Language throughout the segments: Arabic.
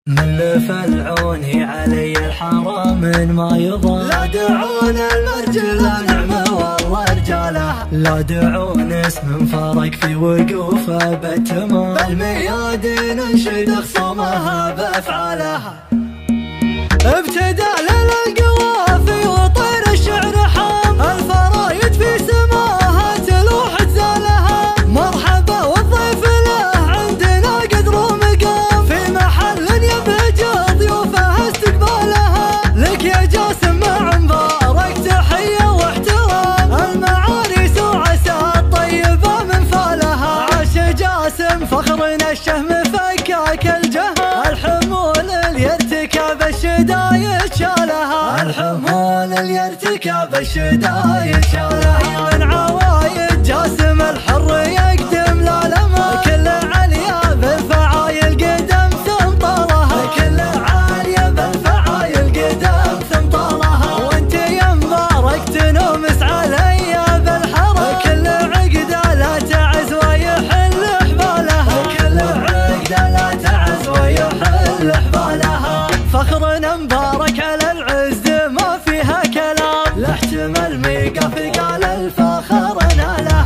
ملف العوني علي الحرام من ما يضام. لا دعون المرجل نعمة والله رجالها، لا دعون اسم فرق في وقوفه بالتمام. الميادين انشد خصومها بافعالها، ابتدى للقوافي وطير الشعر حام. الفرايد في سماها تلوح تزالها، مرحبا والضيف له عندنا قدر ومقام. في محل يبهج ضيوفه استقبالها، لك يا جاسم مع مبارك تحية واحترام. المعاريس وعسى الطيبة من فالها، عاش جاسم فخرنا الشهم فكاك الجهل. الحمول اللي ارتكب الشدايد شالها، الحمول اللي ارتكب الشدايد شالها. من عوايد جاسم الحر يقدم لا لما، كل عليا بالفعايل قدم ثم طالها، كل عليا بالفعايل قدم ثم طالها. وانت يا مبارك تنومس علي بالحرى، كل عقده لا تعز ويحل حبالها، كل عقده لا تعز ويحل حبالها. فخرنا مبارك على العز ما فيها كلام، لا احتمل ميقف قال الفخر نالها.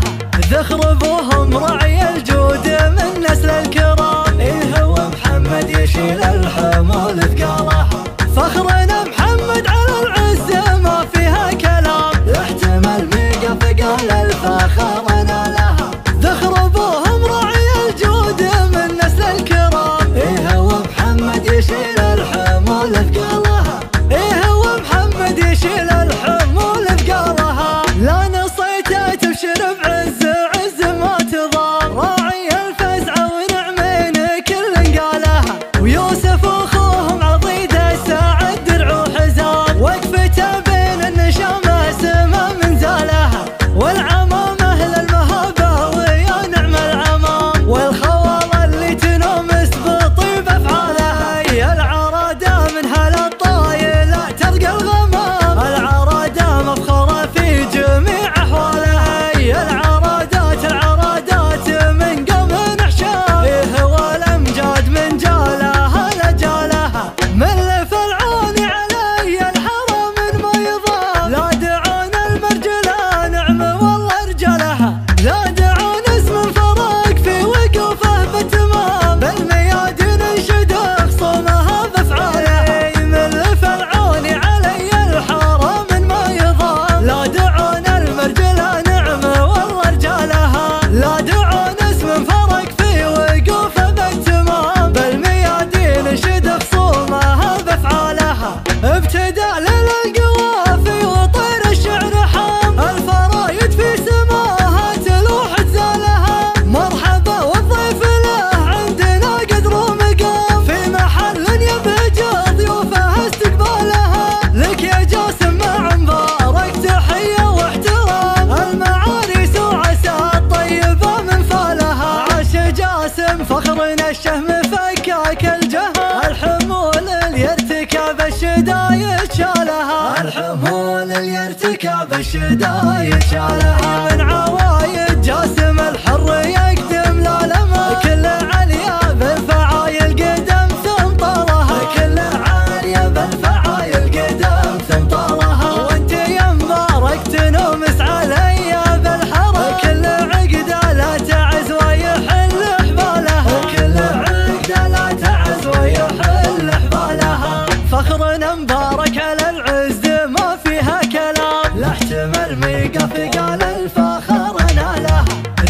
ذخر ابوهم راعي الجود من نسل الكرام، إيه هو محمد يشيل الحمول ثقالها. فخرنا محمد على العز ما فيها كلام، لا احتمل ميقف قال الفخر نالها. ذخر ابوهم راعي الجود من نسل الكرام، إيه هو محمد يشيل الحمول ثقالها، إيه هو محمد يشيل الحمول ثقالها. لا نصيته تبشر بعز عز ما تضام، راعي الفزعة ونعمين كل قالها. ويوسف واخوهم عضيده ساعد درع وحزام، وقفته بين النشامة سما من زالها. والعمامة للمهابة ويا نعم العمام، والخوالة اللي تنومس بطيب افعالها. يا العرادة من هالطايلة ترقى الغمام، العرادة مفخرة في جميع احوالها. يا العرادات من قوم نحشام، إيه والامجاد من جالها لجالها. ملف العوني علي الحرام من ما يضام، لا دعون المرجلة نعمة والله رجالها، لا دعون اسم فرق في وقوفه بالتمام. بالميادين انشد خصومها بافعالها، ملف العوني علي الحرام من ما يضام. لا دعون المرجلة نعمة والله رجالها، لا دعون اسم فرق في وقوفه بالتمام. بالميادين انشد خصومها بافعالها، ابتدى للقوافي وطير الشعر حام. الفرايد في سماها تلوح تزالها، مرحبا والضيف له عندنا قدر ومقام. في محل يبهج ضيوفه استقبالها، لك يا جاسم مع مبارك تحية واحترام. المعاريس وعسى الطيبة من فالها، عاش جاسم فخرنا الشهم فكاك الجهل. الحمول اللي ارتكب الشدايد شالها، الحمول اللي ارتكب الشدايد شالها. من عوايد جاسم الحر يقدم لا لما، كل عليا بالفعايل قدم ثم طالها، كل عليا بالفعايل قدم ثم طالها. وانت يا مبارك تنومس علي بالحرى، كل عقده لا تعز ويحل حبالها، كل عقده لا تعز ويحل حبالها. فخرنا مبارك على العز ما فيها كلام، لا احتمل ميقف قال الفخر نالها.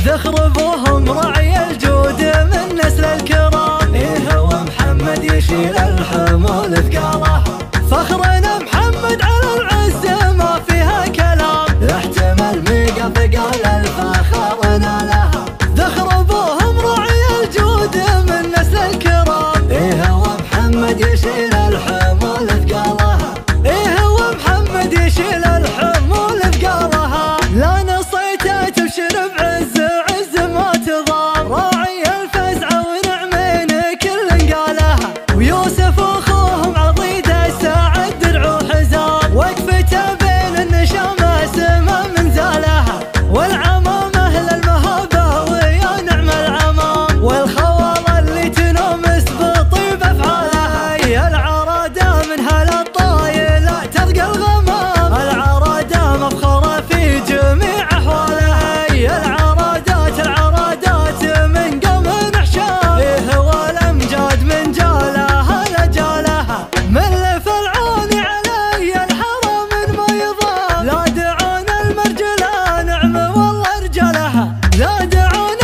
ذخر ابوهم راعي الجود من نسل الكرام، إيه هو محمد يشيل الحمول ثقالها. فخرنا محمد على العز ما فيها كلام، لا احتمل ميقف قال الفخر نالها. ذخر ابوهم راعي الجود من نسل الكرام، إيه هو محمد يشيل الحمول ثقالها، إيه هو محمد يشيل الحمول ثقالها. لا نصيته تبشر بعز عز ما تضام، راعي الفزعة ونعمين كل قالها. ويوسف واخوهم عضيده ساعد درع وحزام، وقفته بين النشامة سما من زالها. والعمامة للمهابة ويا نعم العمام، والخوالة اللي تنومس بطيب افعالها. لا دعون